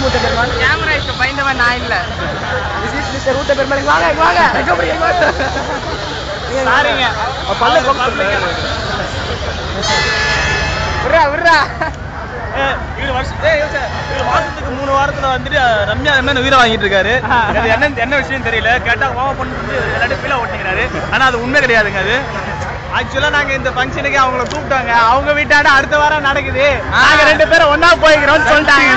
ஊத்த பெருமாள். கேமரா இப்ப பயந்தவன் நான் இல்ல. மிஸ்டர் ஊத்த பெருமாள் வாங்க வாங்க. சாரிங்க. பல்ல போக்கு. விட்றா விட்றா. இவர் மாசத்துக்கு 3 வாரத்துல வந்துட்டு ரம்யா என்ன உயிரை வாங்கிட்டு இருக்காரு. என்ன விஷயம் தெரியல. கேட்டா கோவ பண்ணி எல்லாரும் கீழே ஓட்டிக்கிறாரு. ஆனா அது உண்மை கிடையாதுங்க. அது ஆக்சுவலா நாங்க இந்த ஃபங்க்ஷனுக்கு அவங்கள கூப்பிட்டாங்க. அவங்க வீட்டாட அடுத்த வாரம் நடக்குது. நாங்க 2 பேரும் ஒன்னா போய்க்கிறோம்னு சொல்லிட்டாங்க.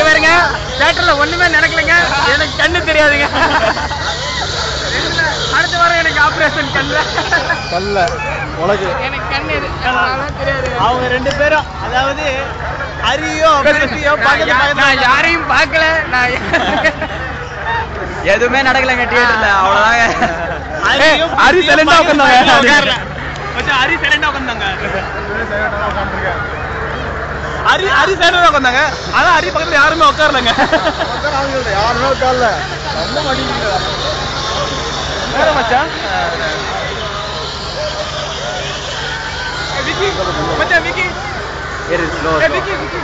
இவருங்க தியேட்டர்ல ஒண்ணுமே நடக்கலைங்க. எனக்கு கண்ணு தெரியாதுங்க. அடுத்த வாரம் எனக்கு ஆபரேஷன் கல்ல உலகு எனக்கு கண்ணு தெரியாது. அவங்க 2 பேரும் அதாவது ஹரியோ நான் யாரையும் பார்க்கல. நான் எதுவுமே நடக்கலங்க தியேட்டர்ல. அவ்வளவுதாங்க. ஹரி சைலண்டா உட்கார்ந்தாங்க. ஹரி சைலண்டா உட்கார்ந்தாங்க. ஹரி சைலண்டா உட்கார்ந்தாங்க. ஆனா ஹரி பக்கத்துல யாருமே உட்காரலங்க. யாருமே உட்காரல. ரொம்ப மாட்டீங்க வேற மச்சான். விக்கி மச்சான் விக்கி. ஏறு ஸ்லோ. விக்கி விக்கி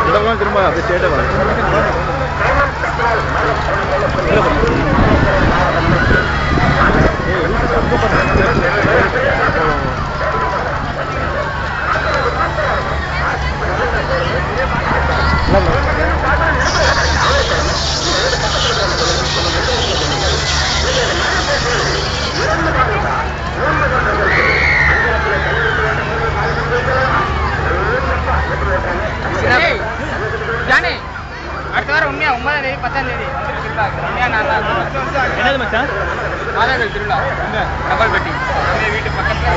இதெல்லாம் திரும்ப அப்படியே ஸ்டேட்டை வாங்க. ஜானே அடுத்த வாரம் உண்மையா 9ஆம் தேதி 10ஆம் தேதி என்னது மச்சான்? மாதாக்கள் திருவிழா கப்பல்பட்டி வீட்டு பக்கத்துல